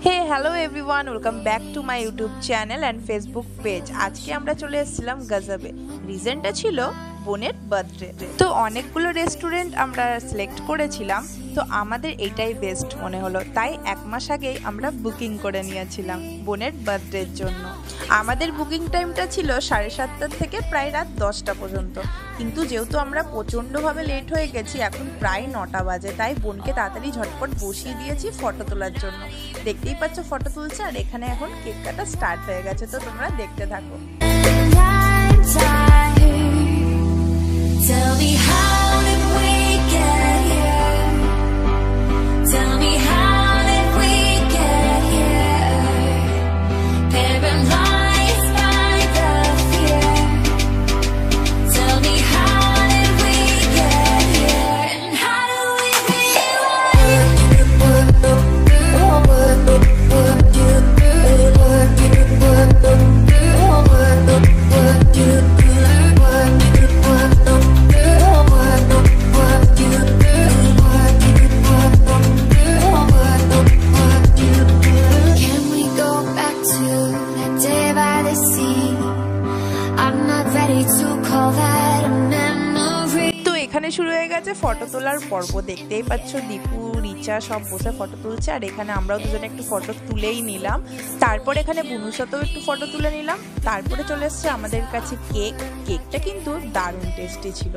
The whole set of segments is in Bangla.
Hey hello everyone, welcome back to my YouTube channel and Facebook page. আজকে আমরা চলে এসেছিলাম গজবে। রিজনটা ছিল বোনের বার্থডে। তো অনেকগুলো রেস্টুরেন্ট আমরা সিলেক্ট করেছিলাম, তো আমাদের এইটাই বেস্ট মনে হলো, তাই এক মাস আগেই আমরা বুকিং করে নিয়েছিলাম বোনের বার্থডের জন্য। আমাদের বুকিং টাইমটা ছিল 7:30 থেকে প্রায় রাত 10টা পর্যন্ত, কিন্তু যেহেতু আমরা প্রচণ্ডভাবে লেট হয়ে গেছি, এখন প্রায় 9টা বাজে, তাই বোনকে তাড়াতাড়ি ঝটপট বসিয়ে দিয়েছি ফটো তোলার জন্য। দেখতেই পাচ্ছ ফটো তুলছে, আর এখানে এখন কেক কাটা স্টার্ট হয়ে গেছে, তো তোমরা দেখতে থাকো। Tell me how did we get here? Tell me how did we get here? Paralyzed by the fear. Tell me how did we get here? And how do we এখানে শুরু হয়ে গেছে ফটো তোলার পর্ব। দেখতেই পাচ্ছ দীপু, রিচা সব বসে ফটো তুলছে, আর এখানে আমরাও দুজনে একটু ফটো তুলেই নিলাম। তারপর এখানে বুনুর সাথেও একটু ফটো তুলে নিলাম। তারপরে চলে এসছে আমাদের কাছে কেকটা কিন্তু দারুণ টেস্টি ছিল।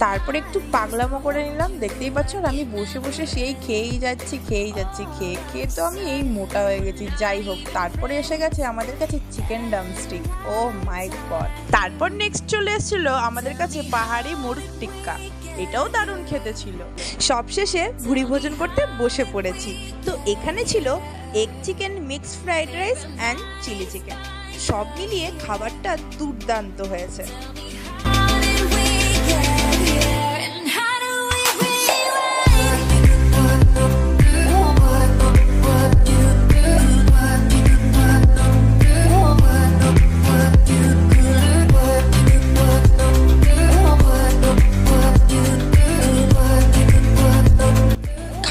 তারপরে একটু পাগলামো করে নিলাম, দেখতেই পাচ্ছ। আর আমি বসে বসে সেই খেয়েই যাচ্ছি, খেয়ে তো আমি এই মোটা হয়ে গেছি। যাই হোক, তারপরে এসে গেছে আমাদের কাছে চিকেন ড্রামস্টিক। ও মাই গড। তারপর নেক্সট চলে এসেছিল আমাদের কাছে পাহাড়ি মুরগ টিক্কা, এটাও দারুণ খেতে ছিল। সবশেষে ভুড়ি ভোজন করতে বসে পড়েছি। তো এখানে ছিল egg chicken, mixed fried rice and chilli chicken. সব মিলিয়ে খাবারটা দুর্দান্ত হয়েছে।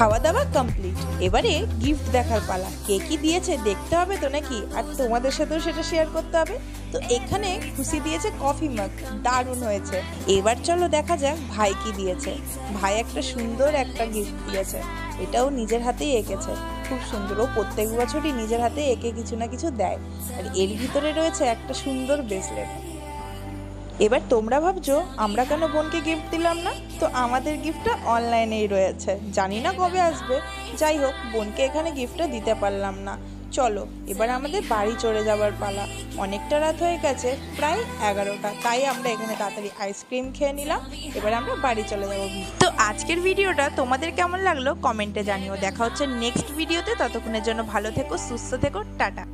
খাওয়া দাওয়া কমপ্লিট, এবারে গিফট দেখার পালা। কে কি দিয়েছে দেখতে হবে তো নাকি, আর তোমাদের সাথেও সেটা শেয়ার করতে হবে। তো এখানে খুশি দিয়েছে কফি মাগ, দারুণ হয়েছে। এবার চলো দেখা যাক ভাই কি দিয়েছে। ভাই একটা সুন্দর একটা গিফট দিয়েছে, এটাও নিজের হাতেই এঁকেছে, খুব সুন্দর। ও প্রত্যেক বছরই নিজের হাতে এঁকে কিছু না কিছু দেয়, আর এর ভিতরে রয়েছে একটা সুন্দর ব্রেসলেট। এবার তোমরা ভাবছো আমরা কেন বোনকে গিফট দিলাম না, তো আমাদের গিফটটা অনলাইনেই রয়েছে, জানি না কবে আসবে। যাই হোক, বোনকে এখানে গিফটটা দিতে পারলাম না। চলো এবার আমাদের বাড়ি চলে যাবার পালা। অনেকটা রাত হয়ে গেছে, প্রায় 11টা, তাই আমরা এখানে তাড়াতাড়ি আইসক্রিম খেয়ে নিলাম। এবার আমরা বাড়ি চলে যাবো। তো আজকের ভিডিওটা তোমাদের কেমন লাগলো কমেন্টে জানিও। দেখা হচ্ছে নেক্সট ভিডিওতে, ততক্ষণের জন্য ভালো থেকো, সুস্থ থেকো, টাটা।